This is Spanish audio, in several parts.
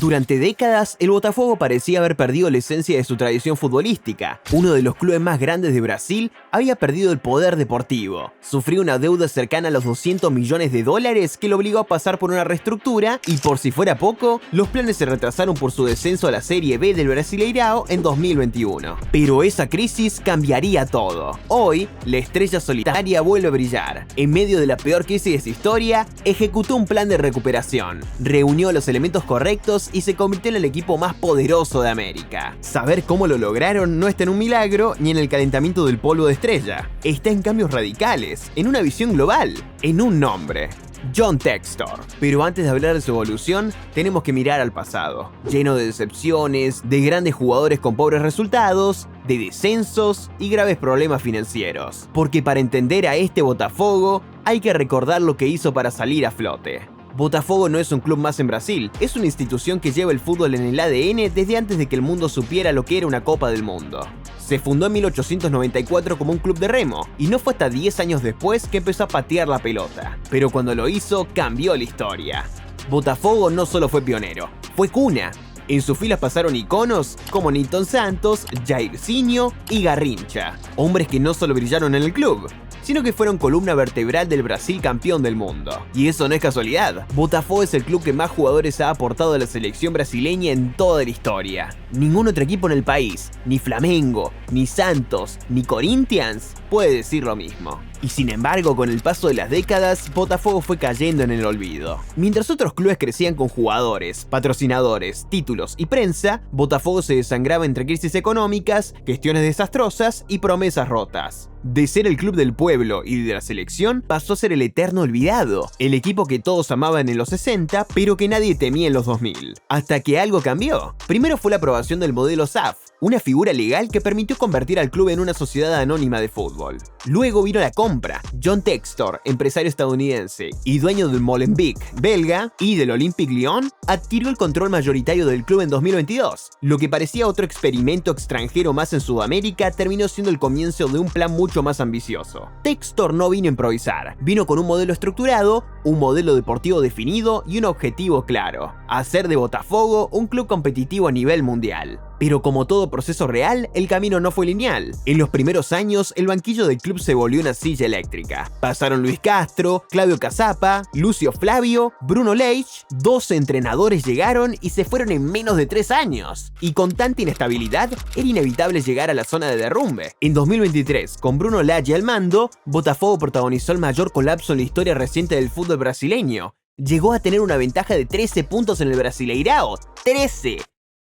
Durante décadas, el Botafogo parecía haber perdido la esencia de su tradición futbolística. Uno de los clubes más grandes de Brasil había perdido el poder deportivo. Sufrió una deuda cercana a los 200 millones de dólares que lo obligó a pasar por una reestructura y, por si fuera poco, los planes se retrasaron por su descenso a la Serie B del Brasileirao en 2021. Pero esa crisis cambiaría todo. Hoy, la estrella solitaria vuelve a brillar. En medio de la peor crisis de su historia, ejecutó un plan de recuperación, reunió los elementos correctos y se convirtió en el equipo más poderoso de América. Saber cómo lo lograron no está en un milagro ni en el calentamiento del polvo de estrella. Está en cambios radicales, en una visión global, en un nombre: John Textor. Pero antes de hablar de su evolución, tenemos que mirar al pasado, lleno de decepciones, de grandes jugadores con pobres resultados, de descensos y graves problemas financieros. Porque para entender a este Botafogo, hay que recordar lo que hizo para salir a flote. Botafogo no es un club más en Brasil, es una institución que lleva el fútbol en el ADN desde antes de que el mundo supiera lo que era una Copa del Mundo. Se fundó en 1894 como un club de remo, y no fue hasta 10 años después que empezó a patear la pelota. Pero cuando lo hizo, cambió la historia. Botafogo no solo fue pionero, fue cuna. En sus filas pasaron iconos como Nilton Santos, Jairzinho y Garrincha, hombres que no solo brillaron en el club, sino que fueron columna vertebral del Brasil campeón del mundo. Y eso no es casualidad. Botafogo es el club que más jugadores ha aportado a la selección brasileña en toda la historia. Ningún otro equipo en el país, ni Flamengo, ni Santos, ni Corinthians, puede decir lo mismo. Y sin embargo, con el paso de las décadas, Botafogo fue cayendo en el olvido. Mientras otros clubes crecían con jugadores, patrocinadores, títulos y prensa, Botafogo se desangraba entre crisis económicas, gestiones desastrosas y promesas rotas. De ser el club del pueblo y de la selección, pasó a ser el eterno olvidado, el equipo que todos amaban en los 60, pero que nadie temía en los 2000. Hasta que algo cambió. Primero fue la aprobación del modelo SAF, una figura legal que permitió convertir al club en una sociedad anónima de fútbol. Luego vino la compra. John Textor, empresario estadounidense y dueño del Molenbeek belga y del Olympique Lyon, adquirió el control mayoritario del club en 2022. Lo que parecía otro experimento extranjero más en Sudamérica terminó siendo el comienzo de un plan mucho más ambicioso. Textor no vino a improvisar, vino con un modelo estructurado, un modelo deportivo definido y un objetivo claro: hacer de Botafogo un club competitivo a nivel mundial. Pero como todo proceso real, el camino no fue lineal. En los primeros años, el banquillo del club se volvió una silla eléctrica. Pasaron Luis Castro, Claudio Cassapa, Lucio Flavio, Bruno Lage. 12 entrenadores llegaron y se fueron en menos de 3 años. Y con tanta inestabilidad, era inevitable llegar a la zona de derrumbe. En 2023, con Bruno Lage al mando, Botafogo protagonizó el mayor colapso en la historia reciente del fútbol brasileño. Llegó a tener una ventaja de 13 puntos en el Brasileirao. ¡13!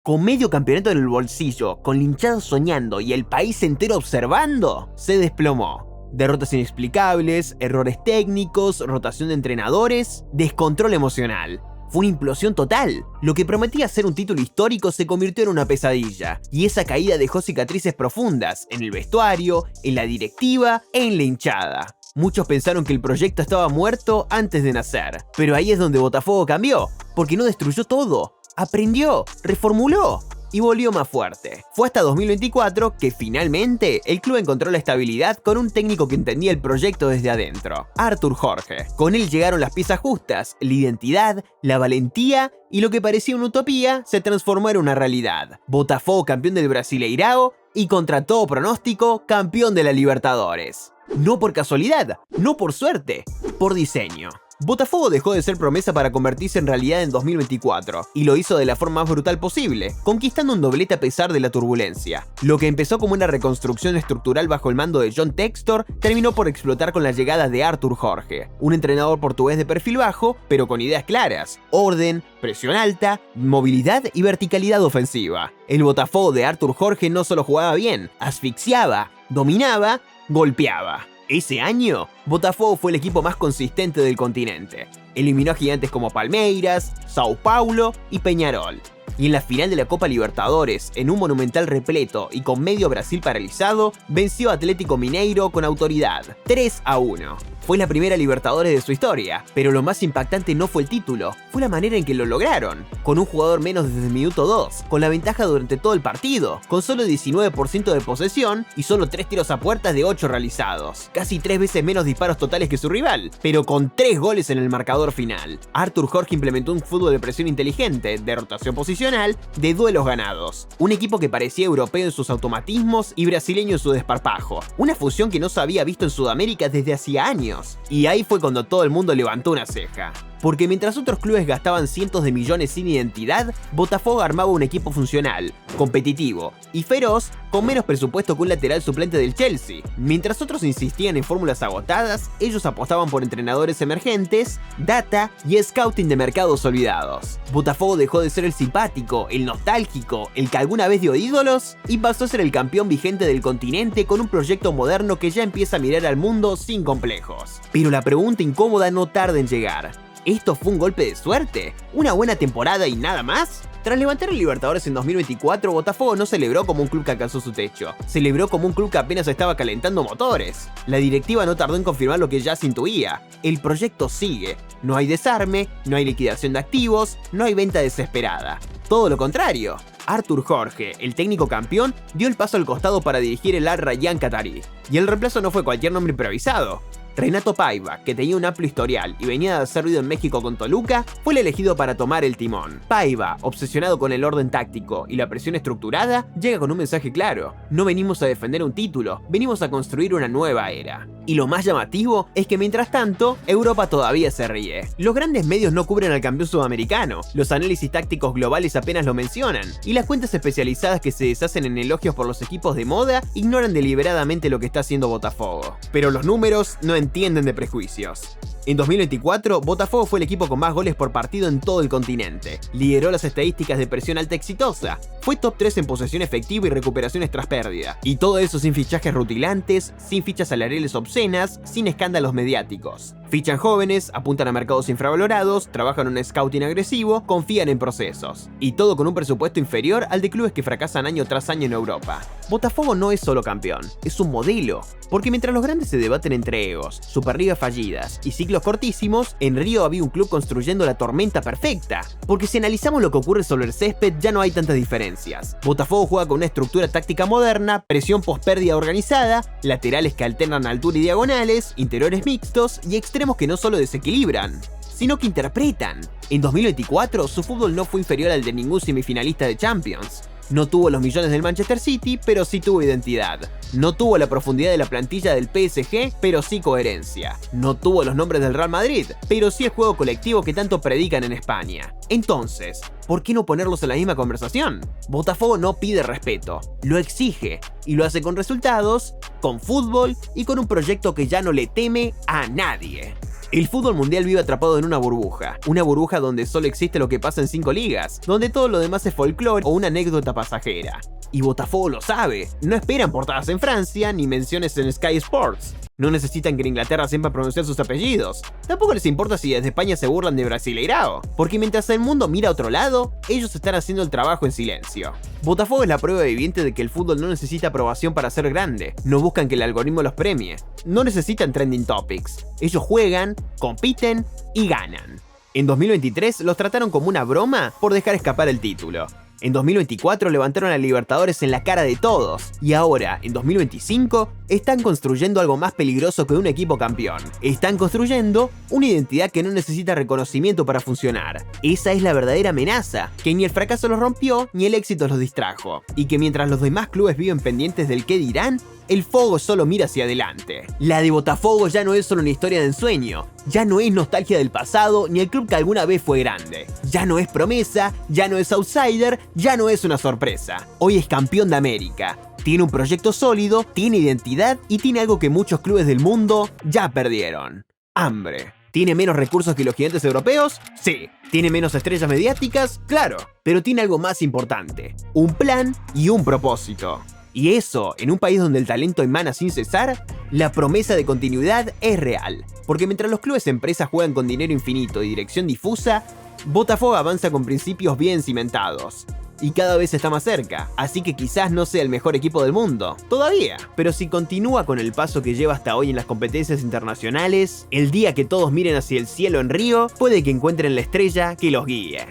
Con medio campeonato en el bolsillo, con la hinchada soñando y el país entero observando, se desplomó. Derrotas inexplicables, errores técnicos, rotación de entrenadores, descontrol emocional. Fue una implosión total. Lo que prometía ser un título histórico se convirtió en una pesadilla, y esa caída dejó cicatrices profundas en el vestuario, en la directiva e en la hinchada. Muchos pensaron que el proyecto estaba muerto antes de nacer, pero ahí es donde Botafogo cambió, porque no destruyó todo. Aprendió, reformuló y volvió más fuerte. Fue hasta 2024 que finalmente el club encontró la estabilidad con un técnico que entendía el proyecto desde adentro: Artur Jorge. Con él llegaron las piezas justas, la identidad, la valentía, y lo que parecía una utopía se transformó en una realidad. Botafogo campeón del Brasileirao y, contra todo pronóstico, campeón de la Libertadores. No por casualidad, no por suerte, por diseño. Botafogo dejó de ser promesa para convertirse en realidad en 2024, y lo hizo de la forma más brutal posible, conquistando un doblete a pesar de la turbulencia. Lo que empezó como una reconstrucción estructural bajo el mando de John Textor, terminó por explotar con la llegada de Artur Jorge, un entrenador portugués de perfil bajo, pero con ideas claras: orden, presión alta, movilidad y verticalidad ofensiva. El Botafogo de Artur Jorge no solo jugaba bien, asfixiaba, dominaba, golpeaba. Ese año, Botafogo fue el equipo más consistente del continente. Eliminó a gigantes como Palmeiras, Sao Paulo y Peñarol. Y en la final de la Copa Libertadores, en un monumental repleto y con medio Brasil paralizado, venció a Atlético Mineiro con autoridad, 3-1. Fue la primera Libertadores de su historia, pero lo más impactante no fue el título, fue la manera en que lo lograron. Con un jugador menos desde el minuto 2, con la ventaja durante todo el partido, con solo 19% de posesión y solo 3 tiros a puertas de 8 realizados. Casi 3 veces menos disparos totales que su rival, pero con 3 goles en el marcador final. Artur Jorge implementó un fútbol de presión inteligente, de rotación posicional, de duelos ganados. Un equipo que parecía europeo en sus automatismos y brasileño en su desparpajo. Una fusión que no se había visto en Sudamérica desde hacía años. Y ahí fue cuando todo el mundo levantó una ceja. Porque mientras otros clubes gastaban cientos de millones sin identidad, Botafogo armaba un equipo funcional, competitivo y feroz con menos presupuesto que un lateral suplente del Chelsea. Mientras otros insistían en fórmulas agotadas, ellos apostaban por entrenadores emergentes, data y scouting de mercados olvidados. Botafogo dejó de ser el simpático, el nostálgico, el que alguna vez dio ídolos y pasó a ser el campeón vigente del continente con un proyecto moderno que ya empieza a mirar al mundo sin complejos. Pero la pregunta incómoda no tarda en llegar. ¿Esto fue un golpe de suerte? ¿Una buena temporada y nada más? Tras levantar el Libertadores en 2024, Botafogo no celebró como un club que alcanzó su techo, celebró como un club que apenas estaba calentando motores. La directiva no tardó en confirmar lo que ya se intuía. El proyecto sigue. No hay desarme, no hay liquidación de activos, no hay venta desesperada. Todo lo contrario. Artur Jorge, el técnico campeón, dio el paso al costado para dirigir el Al Rayyan qatarí. Y el reemplazo no fue cualquier nombre improvisado. Renato Paiva, que tenía un amplio historial y venía de hacer ruido en México con Toluca, fue el elegido para tomar el timón. Paiva, obsesionado con el orden táctico y la presión estructurada, llega con un mensaje claro: no venimos a defender un título, venimos a construir una nueva era. Y lo más llamativo es que mientras tanto, Europa todavía se ríe. Los grandes medios no cubren al campeón sudamericano, los análisis tácticos globales apenas lo mencionan, y las cuentas especializadas que se deshacen en elogios por los equipos de moda ignoran deliberadamente lo que está haciendo Botafogo. Pero los números no entienden de prejuicios. En 2024, Botafogo fue el equipo con más goles por partido en todo el continente. Lideró las estadísticas de presión alta exitosa. Fue top 3 en posesión efectiva y recuperaciones tras pérdida. Y todo eso sin fichajes rutilantes, sin fichas salariales obscenas, sin escándalos mediáticos. Fichan jóvenes, apuntan a mercados infravalorados, trabajan en un scouting agresivo, confían en procesos. Y todo con un presupuesto inferior al de clubes que fracasan año tras año en Europa. Botafogo no es solo campeón, es un modelo. Porque mientras los grandes se debaten entre egos, superligas fallidas y ciclos cortísimos, en Río había un club construyendo la tormenta perfecta. Porque si analizamos lo que ocurre sobre el césped, ya no hay tantas diferencias. Botafogo juega con una estructura táctica moderna, presión post-pérdida organizada, laterales que alternan altura y diagonales, interiores mixtos y extremos que no solo desequilibran, sino que interpretan. En 2024, su fútbol no fue inferior al de ningún semifinalista de Champions. No tuvo los millones del Manchester City, pero sí tuvo identidad. No tuvo la profundidad de la plantilla del PSG, pero sí coherencia. No tuvo los nombres del Real Madrid, pero sí el juego colectivo que tanto predican en España. Entonces, ¿por qué no ponerlos en la misma conversación? Botafogo no pide respeto, lo exige, y lo hace con resultados, con fútbol y con un proyecto que ya no le teme a nadie. El fútbol mundial vive atrapado en una burbuja donde solo existe lo que pasa en 5 ligas, donde todo lo demás es folclore o una anécdota pasajera. Y Botafogo lo sabe, no esperan portadas en Francia ni menciones en Sky Sports. No necesitan que en Inglaterra sepan pronunciar sus apellidos. Tampoco les importa si desde España se burlan de Brasileirao, porque mientras el mundo mira a otro lado, ellos están haciendo el trabajo en silencio. Botafogo es la prueba viviente de que el fútbol no necesita aprobación para ser grande. No buscan que el algoritmo los premie. No necesitan trending topics. Ellos juegan, compiten y ganan. En 2023 los trataron como una broma por dejar escapar el título. En 2024 levantaron a Libertadores en la cara de todos. Y ahora, en 2025, están construyendo algo más peligroso que un equipo campeón. Están construyendo una identidad que no necesita reconocimiento para funcionar. Esa es la verdadera amenaza, que ni el fracaso los rompió, ni el éxito los distrajo. Y que mientras los demás clubes viven pendientes del qué dirán, el Fogo solo mira hacia adelante. La de Botafogo ya no es solo una historia de ensueño, ya no es nostalgia del pasado ni el club que alguna vez fue grande. Ya no es promesa, ya no es outsider, ya no es una sorpresa. Hoy es campeón de América. Tiene un proyecto sólido, tiene identidad y tiene algo que muchos clubes del mundo ya perdieron: hambre. ¿Tiene menos recursos que los gigantes europeos? Sí. ¿Tiene menos estrellas mediáticas? Claro. Pero tiene algo más importante: un plan y un propósito. Y eso, en un país donde el talento emana sin cesar, la promesa de continuidad es real. Porque mientras los clubes empresas juegan con dinero infinito y dirección difusa, Botafogo avanza con principios bien cimentados. y cada vez está más cerca, así que quizás no sea el mejor equipo del mundo, todavía. Pero si continúa con el paso que lleva hasta hoy en las competencias internacionales, el día que todos miren hacia el cielo en Río, puede que encuentren la estrella que los guíe.